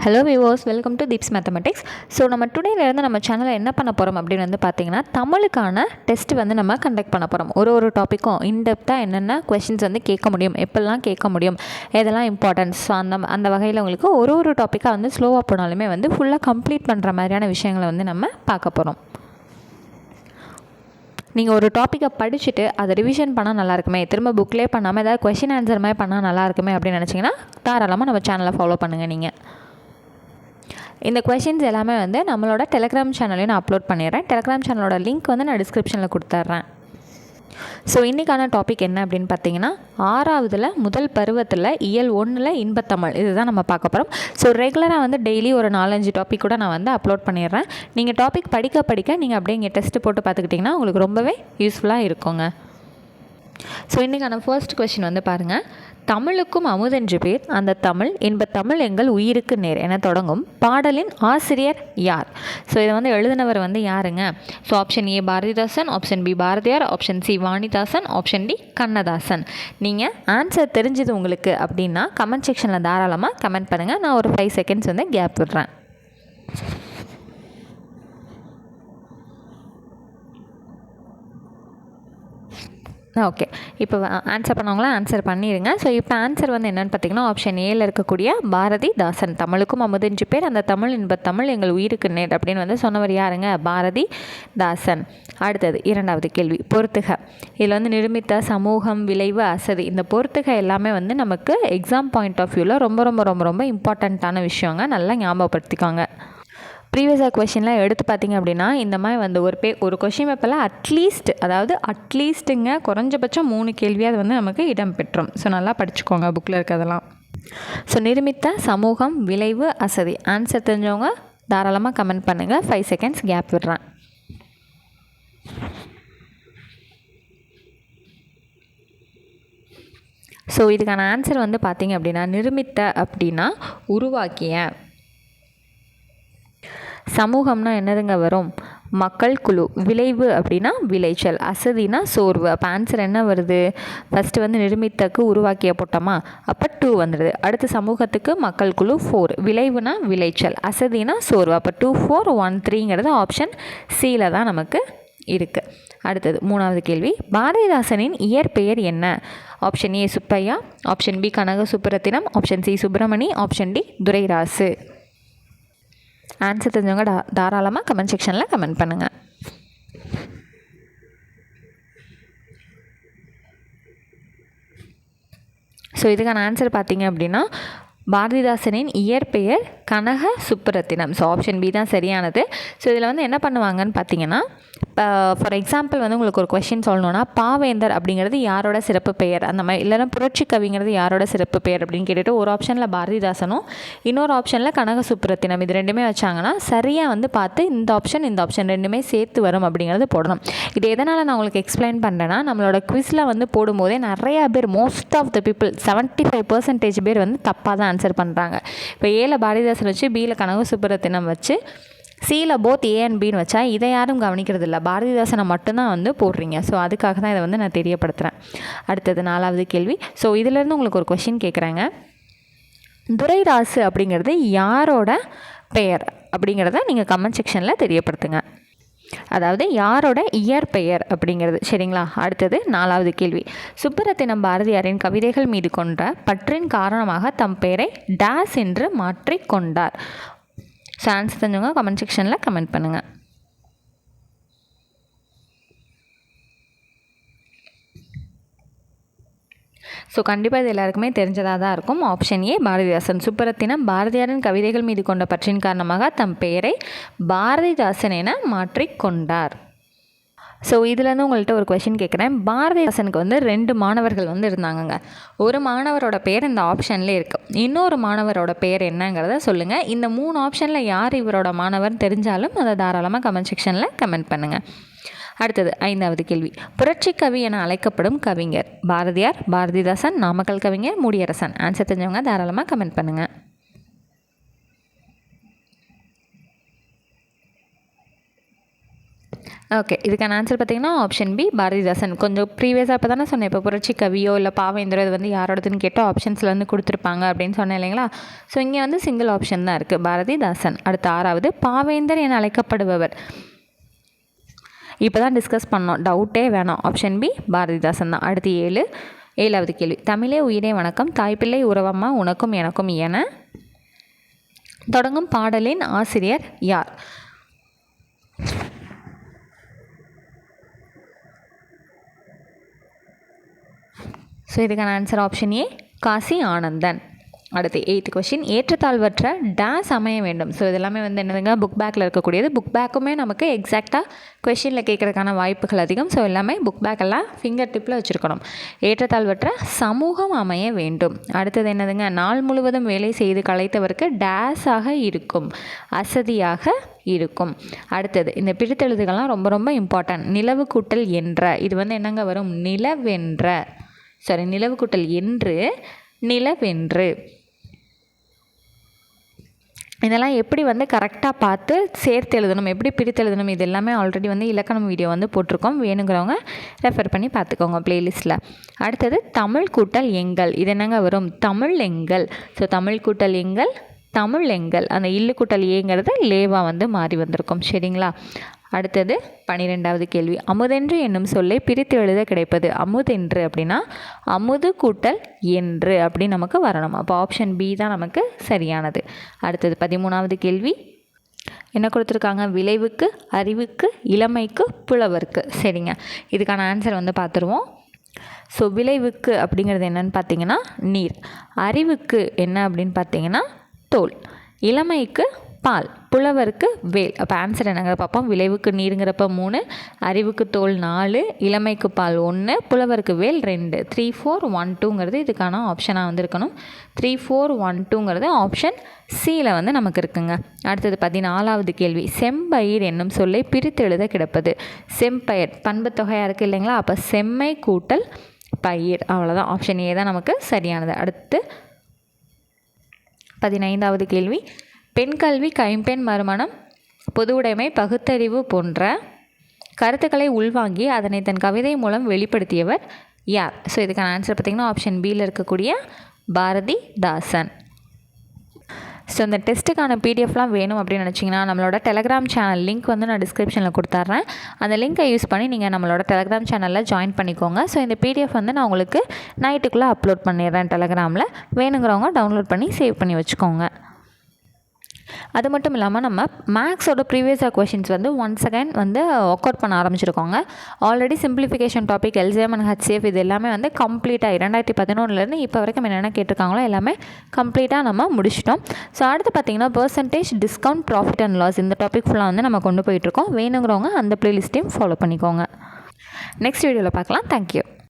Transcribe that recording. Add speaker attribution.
Speaker 1: Hello viewers, welcome to Deeps mathematics. So நம்ம டுடேலேருந்து நம்ம சேனலில் என்ன பண்ண போகிறோம் அப்படின்னு வந்து பார்த்தீங்கன்னா, தமிழுக்கான டெஸ்ட் வந்து நம்ம கண்டக்ட் பண்ண போகிறோம். ஒரு டாப்பிக்கும் இன்டெப்த்தாக என்னென்ன கொஷின்ஸ் வந்து கேட்க முடியும், எப்பெல்லாம் கேட்க முடியும், எதெல்லாம் இம்பார்ட்டன்ஸ். ஸோ அந்த வகையில் உங்களுக்கு ஒரு டாப்பிக்காக வந்து ஸ்லோவாக போனாலுமே வந்து ஃபுல்லாக கம்ப்ளீட் பண்ணுற மாதிரியான விஷயங்களை வந்து நம்ம பார்க்க போகிறோம். நீங்கள் ஒரு டாப்பிக்கை படிச்சுட்டு அதை ரிவிஷன் பண்ணால் நல்லாயிருக்குமே, திரும்ப புக்லேயே பண்ணாமல் ஏதாவது கொஷின் ஆன்சர் மாதிரி பண்ணால் நல்லாயிருக்குமே அப்படின்னு நினச்சிங்கன்னா தாராளமாக நம்ம சேனலை ஃபாலோ பண்ணுங்கள். நீங்கள் இந்த கொஷின்ஸ் எல்லாமே வந்து நம்மளோட டெலிகிராம் சேனலையும் நான் அப்லோட் பண்ணிடுறேன். டெலிகிராம் சேனலோட லிங்க் வந்து நான் டிஸ்கிரிப்ஷனில் கொடுத்துட்றேன். ஸோ இன்றைக்கான டாபிக் என்ன அப்படின்னு பார்த்தீங்கன்னா, 6வதுல முதல் பருவத்தில் இயல் 1ல் இன்பத்தமிழ், இதுதான் நம்ம பார்க்க போகிறோம். ஸோ ரெகுலராக வந்து டெய்லி ஒரு 4-5 டாபிக் கூட நான் வந்து அப்லோட் பண்ணிடுறேன். நீங்கள் டாபிக் படிக்க நீங்கள் அப்படியே இங்கே டெஸ்ட்டு போட்டு பார்த்துக்கிட்டிங்கன்னா உங்களுக்கு ரொம்பவே யூஸ்ஃபுல்லாக இருக்குங்க. ஸோ இன்றைக்கான ஃபர்ஸ்ட் கொஷின் வந்து பாருங்கள். தமிழுக்கும் அமுதென்று பேர், அந்த தமிழ் இன்பத்தமிழ் எங்கள் உயிருக்கு நேர் என தொடங்கும் பாடலின் ஆசிரியர் யார்? ஸோ இதை வந்து எழுதினவர் வந்து யாருங்க? So option A Bharathidasan, option B Bharathiyar, option C Vanidasan, option D Kannadasan. நீங்கள் ஆன்சர் தெரிஞ்சது உங்களுக்கு அப்படின்னா கமெண்ட் செக்ஷனில் தாராளமாக கமெண்ட் பண்ணுங்கள். நான் ஒரு 5 செகண்ட்ஸ் வந்து கேப் விடுறேன். ஓகே, இப்போ ஆன்சர் பண்ணவங்களாம் ஆன்சர் பண்ணிடுங்க. ஸோ இப்போ ஆன்சர் வந்து என்னென்னு பார்த்தீங்கன்னா, ஆப்ஷன் ஏல இருக்கக்கூடிய பாரதிதாசன். தமிழுக்கும் அமுதென்று பேர், அந்த தமிழ் இன்பத்தமிழ் எங்கள் உயிருக்கு நேர் அப்படின்னு வந்து சொன்னவர் யாருங்க? பாரதிதாசன். அடுத்தது 2வது கேள்வி, பொறுத்துக. இதில் வந்து நிருமித்த, சமூகம், விளைவு, அசதி, இந்த பொறுத்துக எல்லாமே வந்து நமக்கு எக்ஸாம் பாயிண்ட் ஆஃப் வியூவில் ரொம்ப ரொம்ப ரொம்ப ரொம்ப இம்பார்ட்டண்ட்டான விஷயங்க. நல்லா ஞாபகப்படுத்திக்கோங்க. ப்ரீவியஸாக கொஷின்லாம் எடுத்து பார்த்திங்க அப்படின்னா இந்த மாதிரி வந்து ஒரு கொஷின் பேப்பரில் அட்லீஸ்ட்டுங்க குறைஞ்சபட்சம் 3 கேள்வியாக அது வந்து நமக்கு இடம் பெற்றும். ஸோ நல்லா படிச்சுக்கோங்க புக்கில் இருக்கிறதெல்லாம். ஸோ நிருமித்த, சமூகம், விளைவு, அசதி. ஆன்சர் தெரிஞ்சவங்க தாராளமாக கமெண்ட் பண்ணுங்கள். 5 செகண்ட்ஸ் கேப் விடுறேன். ஸோ இதுக்கான ஆன்சர் வந்து பார்த்திங்க அப்படின்னா, நிருமித்த அப்படின்னா உருவாக்கிய, சமூகம்னா என்னதுங்க வரும்? மக்கள் குழு. விளைவு அப்படின்னா விளைச்சல். அசதினா சோர்வு. அப்போ ஆன்சர் என்ன வருது? ஃபஸ்ட்டு வந்து நிருமித்தக்கு உருவாக்கிய போட்டோமா, அப்போ 2 வந்துடுது. அடுத்து சமூகத்துக்கு மக்கள் குழு 4, விளைவுனா விளைச்சல், அசதினா சோர்வு. அப்போ 2, 4, 1, 3ங்கிறது ஆப்ஷன் சியில் தான் நமக்கு இருக்குது. அடுத்தது 3வது கேள்வி, பாரதிதாசனின் இயற்பெயர் என்ன? Option A Subbaiah, option B Kanaka Subburathinam, option C Subramani, option D Durairasu. Answer தெரிஞ்சவங்க தாராளமாக கமெண்ட் செக்ஷனில் கமெண்ட் பண்ணுங்கள். ஸோ இதுக்கான ஆன்சர் பார்த்தீங்க அப்படின்னா, பாரதிதாசனின் இயற்பெயர் கனக சுப்புரத்தினம். ஸோ ஆப்ஷன் பி தான் சரியானது. ஸோ இதில் வந்து என்ன பண்ணுவாங்கன்னு பார்த்தீங்கன்னா, இப்போ ஃபார் எக்ஸாம்பிள் வந்து உங்களுக்கு ஒரு கொஷின் சொல்லணுன்னா, பாவேந்தர் அப்படிங்கிறது யாரோட சிறப்பு பெயர் அந்த மாதிரி, இல்லைன்னா புரட்சி கவிங்கிறது யாரோட சிறப்பு பெயர் அப்படின்னு கேட்டுட்டு ஒரு ஆப்ஷனில் பாரதிதாசனும் இன்னொரு ஆப்ஷனில் கனக சுப்புரத்தினம் இது ரெண்டுமே வச்சாங்கன்னா சரியாக வந்து பார்த்து இந்த ஆப்ஷன் ரெண்டுமே சேர்த்து வரும் அப்படிங்கிறது போடணும். இது எதனால் நான் உங்களுக்கு எக்ஸ்பிளைன் பண்ணுறேன்னா, நம்மளோட குவிஸில் வந்து போடும்போதே நிறையா பேர், மோஸ்ட் ஆஃப் த பீப்புள் 75% பேர் வந்து தப்பாக தான் ஆன்சர் பண்ணுறாங்க. இப்போ ஏல பாரதிதாசன் வச்சு, பியில் கனக சுப்புரத்தினம் வச்சு, சியில் போத் ஏ அண்ட் பின்னு வச்சா இதை யாரும் கவனிக்கிறது இல்லை, பாரதிதாசனை மட்டும்தான் வந்து போடுறீங்க. ஸோ அதுக்காக தான் இதை வந்து நான் தெரியப்படுத்துகிறேன். அடுத்தது 4வது கேள்வி. ஸோ இதிலேருந்து உங்களுக்கு ஒரு கொஷின் கேட்குறாங்க. துரைராசு அப்படிங்கிறது யாரோட பெயர் அப்படிங்கிறத நீங்கள் கமெண்ட் செக்ஷனில் தெரியப்படுத்துங்க. அதாவது யாரோட இயற்பெயர் அப்படிங்கிறது, சரிங்களா? அடுத்தது 4வது கேள்வி, சுப்புரத்தினம் பாரதியாரின் கவிதைகள் மீது கொண்ட பற்றின் காரணமாக தம் பெயரை டேஸ் என்று மாற்றிக்கொண்டார். ஸோ ஆன்சர் தெரிஞ்சவங்க கமெண்ட் செக்ஷனில் கமெண்ட் பண்ணுங்கள். ஸோ கண்டிப்பாக இது எல்லாருக்குமே தெரிஞ்சதாக தான் இருக்கும். Option A Bharathidasan. சுப்புரத்தினம் பாரதியாரின் கவிதைகள் மீது கொண்ட பற்றின் காரணமாக தம் பெயரை பாரதிதாசன் என மாற்றிக்கொண்டார். ஸோ இதுலேருந்து உங்கள்கிட்ட ஒரு கொஷின் கேட்குறேன். பாரதிதாசனுக்கு வந்து 2 மாணவர்கள் வந்து இருந்தாங்கங்க. ஒரு மாணவரோட பேர் இந்த ஆப்ஷன்லேயே இருக்குது. இன்னொரு மாணவரோட பேர் என்னங்கிறத சொல்லுங்கள். இந்த 3 ஆப்ஷனில் யார் இவரோட மாணவர் தெரிஞ்சாலும் அதை தாராளமாக கமெண்ட் செக்ஷனில் கமெண்ட் பண்ணுங்கள். அடுத்தது 5வது கேள்வி, புரட்சி கவி என அழைக்கப்படும் கவிஞர் பாரதியார், பாரதிதாசன், நாமக்கல் கவிஞர், முடியரசன். ஆன்சர் தெரிஞ்சவங்க தாராளமாக கமெண்ட் பண்ணுங்கள். ஓகே, இதுக்கான ஆன்சர் பார்த்திங்கன்னா ஆப்ஷன் பி பாரதிதாசன். கொஞ்சம் ப்ரீவியஸாக இப்போ தானே சொன்னேன், இப்போ புரட்சி கவியோ இல்லை பாவேந்தரோ இது வந்து யாரோடதுன்னு கேட்டால் ஆப்ஷன்ஸில் வந்து கொடுத்துருப்பாங்க அப்படின்னு சொன்னேன் இல்லைங்களா. ஸோ இங்கே வந்து சிங்கிள் ஆப்ஷன் தான் இருக்குது, பாரதிதாசன். அடுத்து 6வது, பாவேந்தர் என அழைக்கப்படுபவர். இப்போ தான் டிஸ்கஸ் பண்ணோம், டவுட்டே வேணாம், ஆப்ஷன் பி பாரதிதாசன் தான். அடுத்து 7வது கேள்வி, தமிழே உயிரே வணக்கம் தாய்ப்பிள்ளை உறவம்மா உனக்கும் எனக்கும் என தொடங்கும் பாடலின் ஆசிரியர் யார்? ஸோ இதுக்கான answer option A Kasi Anandan. அடுத்து 8th கொஷின், ஏற்றத்தாழ்வற்ற டேஸ் அமைய வேண்டும். ஸோ இதெல்லாமே வந்து என்னதுங்க, புக் பேக்கில் இருக்கக்கூடியது. புக் பேக்குமே நமக்கு எக்ஸாக்டாக கொஷினில் கேட்குறதுக்கான வாய்ப்புகள் அதிகம். ஸோ எல்லாமே புக் பேக்கெல்லாம் ஃபிங்கர் டிப்பில் வச்சுருக்கணும். ஏற்றத்தாழ்வற்ற சமூகம் அமைய வேண்டும். அடுத்தது என்னதுங்க, நாள் முழுவதும் வேலை செய்து களைத்தவருக்கு டேஸாக இருக்கும், அசதியாக இருக்கும். அடுத்தது இந்த பிரித்தெழுதுகள்லாம் ரொம்ப ரொம்ப இம்பார்ட்டன்ட். நிலவு கூட்டல் என்ற, இது வந்து என்னங்க வரும், நிலவென்ற, நிலவு கூட்டல் என்று நிலவென்று. இதெல்லாம் எப்படி வந்து கரெக்டாக பார்த்து சேர்த்து எழுதணும், எப்படி பிரித்து எழுதணும், இது எல்லாமே ஆல்ரெடி வந்து இலக்கணம் வீடியோ வந்து போட்டிருக்கோம், வேணுங்கிறவங்க ரெஃபர் பண்ணி பார்த்துக்கோங்க ப்ளேலிஸ்ட்டில். அடுத்தது தமிழ் கூட்டல் எங்கள், இது என்னங்க வரும், தமிழ் எங்கள். ஸோ தமிழ் கூட்டல் எங்கள் தமிழ் எங்கள், அந்த இல்லு கூட்டல் ஏங்கிறது லேவா வந்து மாறி வந்திருக்கும். சரிங்களா. அடுத்தது 12வது கேள்வி, அமுதென்று என்னும் சொல்லை பிரித்து எழுத கிடைப்பது. அமுதென்று அப்படின்னா அமுது கூட்டல் என்று அப்படி நமக்கு வரணும். அப்போ ஆப்ஷன் பி தான் நமக்கு சரியானது. அடுத்தது 13வது கேள்வி, என்ன கொடுத்துருக்காங்க, விளைவுக்கு, அறிவுக்கு, இளமைக்கு, புலவருக்கு. சரிங்க, இதுக்கான ஆன்சர் வந்து பார்த்துருவோம். ஸோ விளைவுக்கு அப்படிங்கிறது என்னன்னு பார்த்தீங்கன்னா நீர், அறிவுக்கு என்ன அப்படின்னு பார்த்தீங்கன்னா தோல், இளமைக்கு பால், புலவருக்கு வேல். அப்போ ஆன்சர் என்னங்க பார்ப்போம். விளைவுக்கு நீருங்கிறப்ப 3, அறிவுக்கு தோல் 4, இளமைக்கு பால் 1, புலவருக்கு வேல் 2. 3, 4, 1, 2ங்கிறது இதுக்கான ஆப்ஷனாக வந்து இருக்கணும். 3, 4, 1, 2ங்கிறது ஆப்ஷன் சியில் வந்து நமக்கு இருக்குங்க. அடுத்தது 14வது கேள்வி, செம்பயிர் என்னும் சொல்லை பிரித்து எழுத கிடப்பது. செம்பயிர் பண்பு தொகையாக இருக்குது இல்லைங்களா, அப்போ செம்மை கூட்டல் பயிர், அவ்வளோதான். ஆப்ஷன் ஏ தான் நமக்கு சரியானது. அடுத்து 15வது கேள்வி, பெண் கல்வி, கைம்பெண் மறுமணம், பொது உடைமை, பகுத்தறிவு போன்ற கருத்துக்களை உள்வாங்கி அதனை தன் கவிதை மூலம் வெளிப்படுத்தியவர் யார்? ஸோ இதுக்கான ஆன்சர் பார்த்திங்கன்னா ஆப்ஷன் பியில் இருக்கக்கூடிய பாரதிதாசன். ஸோ இந்த டெஸ்ட்டுக்கான பிடிஎஃப்லாம் வேணும் அப்படின்னு நினச்சிங்கன்னா நம்மளோட டெலகிராம் சேனல் லிங்க் வந்து நான் டிஸ்கிரிப்ஷனில் கொடுத்துட்றேன். அந்த லிங்க்கை யூஸ் பண்ணி நீங்கள் நம்மளோட டெலகிராம் சேனலில் ஜாயின் பண்ணிக்கோங்க. ஸோ இந்த பிடிஎஃப் வந்து நான் உங்களுக்கு நைட்டுக்குள்ளே அப்லோட் பண்ணிடுறேன் டெலகிராமில். வேணுங்கிறவங்க டவுன்லோட் பண்ணி சேவ் பண்ணி வச்சுக்கோங்க. அது மட்டும் இல்லாமல் நம்ம மேக்ஸோட ப்ரீவியஸ் கொஷின்ஸ் வந்து ஒன்ஸ் அகைன் வந்து ஒர்க் அவுட் பண்ண ஆரம்பிச்சிருக்கோங்க. Already simplification topic, LCM and HCF இது எல்லாமே வந்து கம்ப்ளீட்டாக 2011 இப்போ வரைக்கும் என்னென்ன கேட்டிருக்காங்களோ எல்லாமே கம்ப்ளீட்டாக நம்ம முடிச்சிட்டோம். ஸோ அடுத்து பார்த்திங்கன்னா percentage, discount, profit and loss, இந்த டாபிக் ஃபுல்லாக வந்து நம்ம கொண்டு போயிட்டுருக்கோம். வேணுங்கிறவங்க அந்த ப்ளேலிஸ்ட்டையும் ஃபாலோ பண்ணிக்கோங்க. நெக்ஸ்ட் வீடியோவில் பார்க்கலாம். தேங்க்யூ.